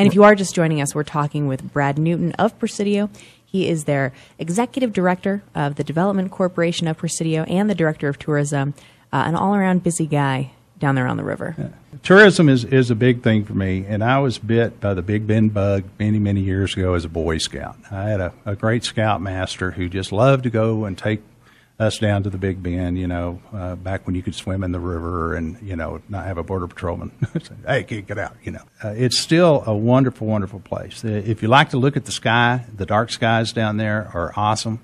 And if you are just joining us, we're talking with Brad Newton of Presidio. He is their executive director of the Development Corporation of Presidio and the director of tourism, an all-around busy guy down there on the river. Yeah. Tourism is a big thing for me, and I was bit by the Big Bend bug many years ago as a Boy Scout. I had a great scoutmaster who just loved to go and take us down to the Big Bend, back when you could swim in the river and, not have a border patrolman say, hey, get out, It's still a wonderful, wonderful place. If you like to look at the sky, the dark skies down there are awesome.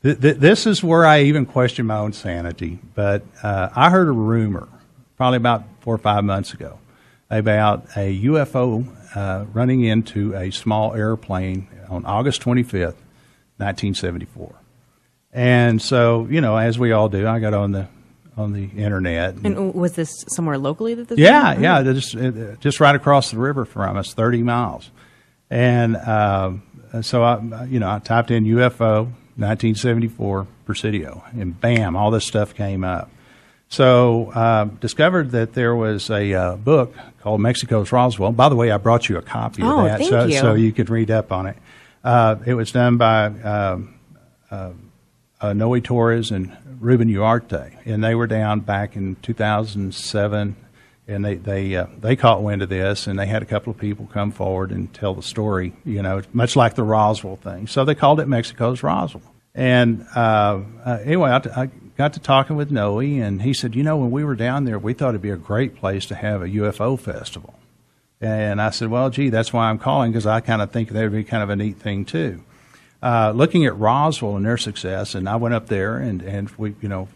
This is where I even question my own sanity, but I heard a rumor probably about 4 or 5 months ago about a UFO running into a small airplane on August 25th, 1974. And so, as we all do, I got on the internet. And was this somewhere locally that this Yeah, just right across the river from us, 30 miles. And so I typed in UFO 1974 Presidio, and bam, all this stuff came up. So discovered that there was a book called Mexico's Roswell. By the way, I brought you a copy of that, so you could read up on it. It was done by Noe Torres and Ruben Ugarte, and they were down back in 2007, and they caught wind of this, and they had a couple of people come forward and tell the story, much like the Roswell thing. So they called it Mexico's Roswell. And anyway, I got to talking with Noe, and he said, when we were down there, we thought it'd be a great place to have a UFO festival. And I said, well, gee, that's why I'm calling, because I kind of think that would be kind of a neat thing too. Looking at Roswell and their success, and I went up there and we, went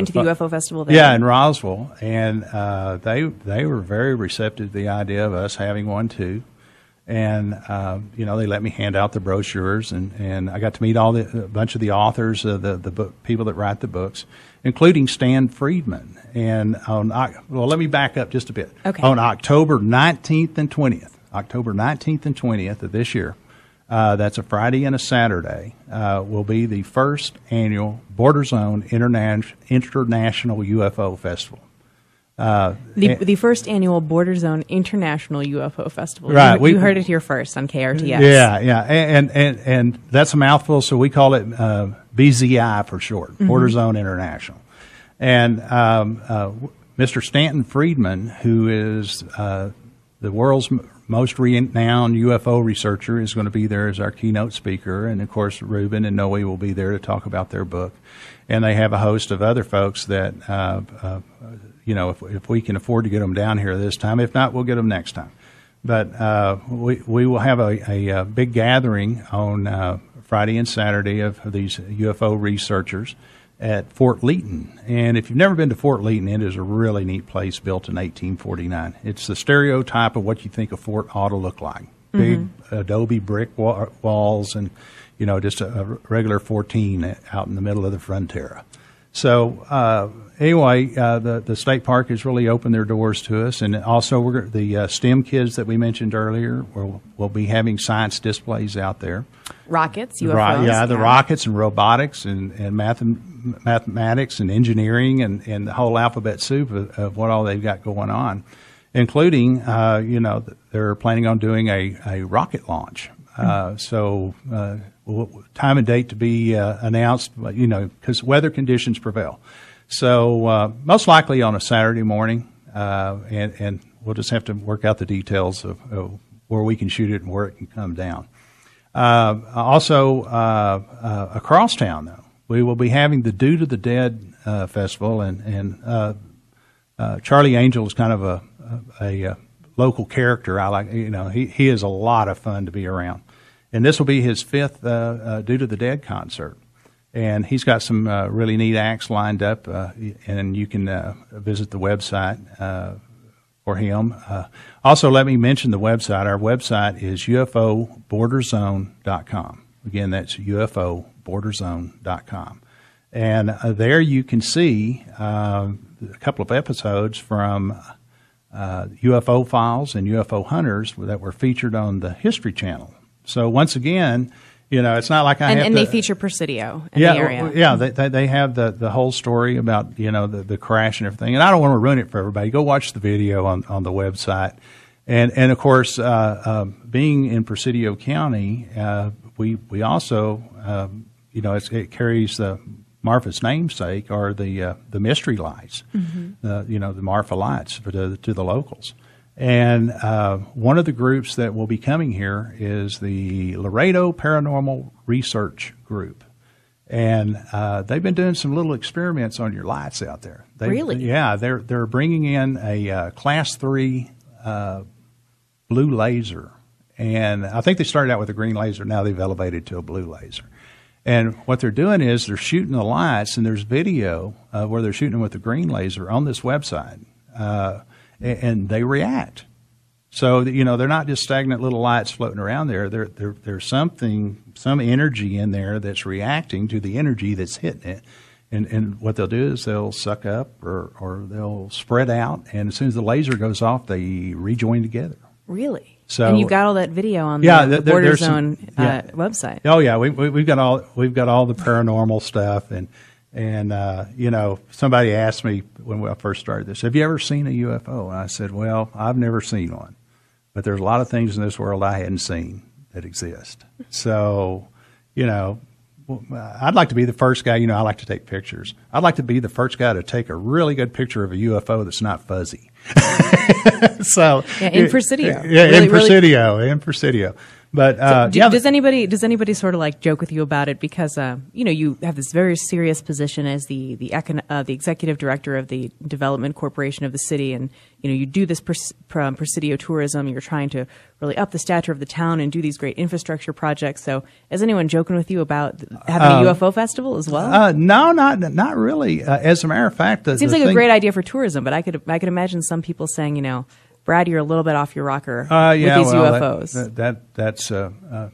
to the UFO festival there. Yeah, in Roswell, and they were very receptive to the idea of us having one too. And they let me hand out the brochures, and I got to meet a bunch of the authors, the book, people that write the books, including Stan Friedman. And let me back up just a bit. Okay. On October 19th and 20th of this year. That's a Friday and a Saturday, will be the first annual Border Zone International UFO Festival. The first annual Border Zone International UFO Festival. Right. You heard it here first on KRTS. Yeah. And that's a mouthful, so we call it BZI for short, mm-hmm. Border Zone International. And Mr. Stanton Friedman, who is the world's most renowned UFO researcher, is going to be there as our keynote speaker. And, of course, Ruben and Noe will be there to talk about their book. And they have a host of other folks that, if we can afford to get them down here this time. If not, we'll get them next time. But we will have a big gathering on Friday and Saturday of these UFO researchers at Fort Leaton. And if you've never been to Fort Leaton, it is a really neat place built in 1849. It's the stereotype of what you think a fort ought to look like. Mm-hmm. Big adobe brick walls and, just a regular 14 out in the middle of the frontera. So anyway, the state park has really opened their doors to us. And also the STEM kids that we mentioned earlier will be having science displays out there. Rockets, UFOs. The rockets and robotics and mathematics and engineering and the whole alphabet soup of what all they've got going on, including, they're planning on doing a rocket launch. So time and date to be announced, because weather conditions prevail. So most likely on a Saturday morning, and we'll just have to work out the details of where we can shoot it and where it can come down. Also, across town, though, we will be having the Due to the Dead festival, and Charlie Angel is kind of a local character. I like, he is a lot of fun to be around. And this will be his fifth Due to the Dead concert. And he's got some really neat acts lined up, and you can visit the website for him. Also, let me mention the website. Our website is ufoborderzone.com. Again, that's ufoborderzone.com. And there you can see a couple of episodes from UFO Files and UFO Hunters that were featured on the History Channel. So once again, it's not like and they feature Presidio in the area. Yeah, they have the whole story about, the crash and everything. And I don't want to ruin it for everybody. Go watch the video on the website. And of course, being in Presidio County, we also, it carries Marfa's namesake, or the mystery lights, the Marfa lights to the locals. And one of the groups that will be coming here is the Laredo Paranormal Research Group. And they've been doing some little experiments on your lights out there. Really? Yeah, they're bringing in a Class 3 blue laser. And I think they started out with a green laser. Now they've elevated to a blue laser. And what they're doing is they're shooting the lights, and there's video where they're shooting with the green laser on this website. And they react. So, they're not just stagnant little lights floating around there. There's some energy in there that's reacting to the energy that's hitting it. And what they'll do is they'll suck up or they'll spread out. And as soon as the laser goes off, they rejoin together. Really? So, and you've got all that video on the Border Zone website. Oh yeah, we've got all the paranormal stuff, and somebody asked me when I first started this, have you ever seen a UFO? And I said, well, I've never seen one, but there's a lot of things in this world I hadn't seen that exist. So, I'd like to be the first guy. I like to take pictures. I'd like to be the first guy to take a really good picture of a UFO that's not fuzzy. So in Presidio. Yeah, in Presidio. But does anybody sort of like joke with you about it because you have this very serious position as the executive director of the Development Corporation of the city, and you do this Presidio tourism. You're trying to really up the stature of the town and do these great infrastructure projects. So, is anyone joking with you about having a UFO festival as well? No, not really. As a matter of fact, it seems like a great idea for tourism, but I could imagine some people saying, Brad, you're a little bit off your rocker with these UFOs. That's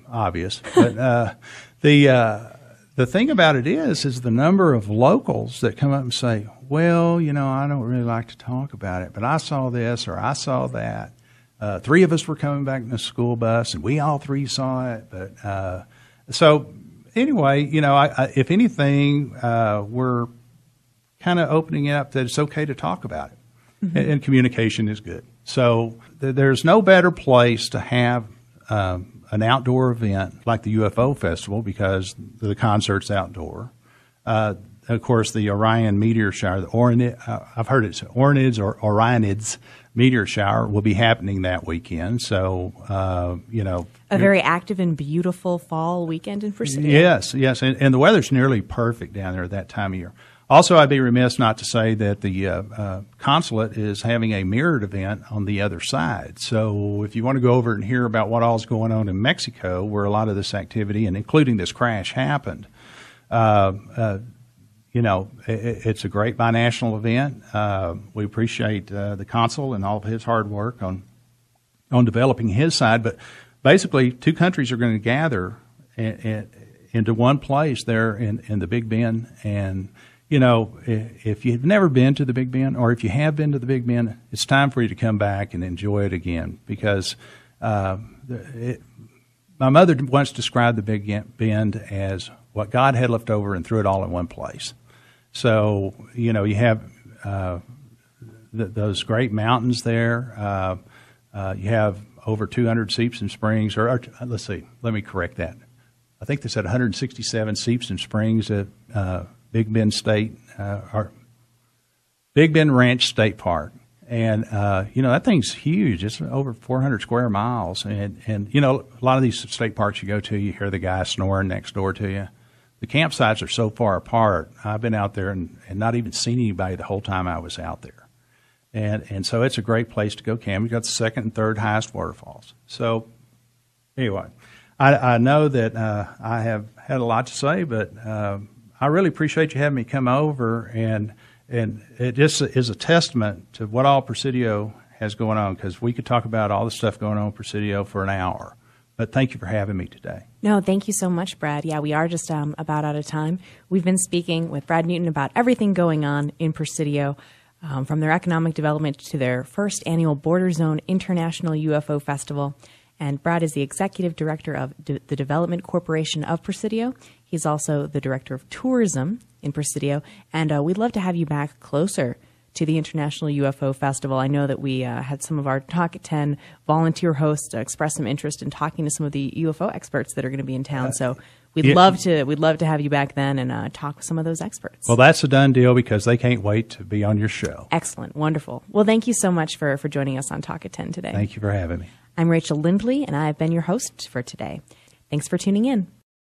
obvious. But the thing about it is the number of locals that come up and say, well, I don't really like to talk about it, but I saw this or I saw that. 3 of us were coming back in the school bus, and we all 3 saw it. But so anyway, if anything, we're kind of opening it up that it's okay to talk about it, and communication is good. So there's no better place to have an outdoor event like the UFO Festival, because the concert's outdoor. Of course, the Orion meteor shower, I've heard it's Orinids or Orionids meteor shower will be happening that weekend. So, a very active and beautiful fall weekend in Presidio. Yes. And the weather's nearly perfect down there at that time of year. Also, I'd be remiss not to say that the consulate is having a mirrored event on the other side. So if you want to go over and hear about what all's going on in Mexico, where a lot of this activity, and including this crash, happened, it's a great binational event. We appreciate the consul and all of his hard work on developing his side. But basically, 2 countries are going to gather into one place there in the Big Bend. And if you've never been to the Big Bend, or if you have been to the Big Bend, it's time for you to come back and enjoy it again, because my mother once described the Big Bend as what God had left over and threw it all in one place. So, you have those great mountains there. You have over 200 seeps and springs, or let's see, let me correct that. I think they said 167 seeps and springs at Big Bend State, or Big Bend Ranch State Park. And, that thing's huge. It's over 400 square miles. And a lot of these state parks you go to, you hear the guy snoring next door to you. The campsites are so far apart. I've been out there and not even seen anybody the whole time I was out there. And so it's a great place to go camp. You've got the 2nd and 3rd highest waterfalls. So anyway, I know that I have had a lot to say, but I really appreciate you having me come over, and it just is a testament to what all Presidio has going on, because we could talk about all the stuff going on in Presidio for an hour. But thank you for having me today. No, thank you so much, Brad. Yeah, we are just about out of time. We've been speaking with Brad Newton about everything going on in Presidio, from their economic development to their first annual Border Zone International UFO Festival. And Brad is the executive director of the Development Corporation of Presidio. He's also the director of tourism in Presidio. And we'd love to have you back closer to the International UFO Festival. I know that we had some of our Talk at 10 volunteer hosts express some interest in talking to some of the UFO experts that are going to be in town. So we'd love to have you back then and talk with some of those experts. Well, that's a done deal because they can't wait to be on your show. Excellent. Wonderful. Well, thank you so much for joining us on Talk at 10 today. Thank you for having me. I'm Rachel Lindley, and I've been your host for today. Thanks for tuning in.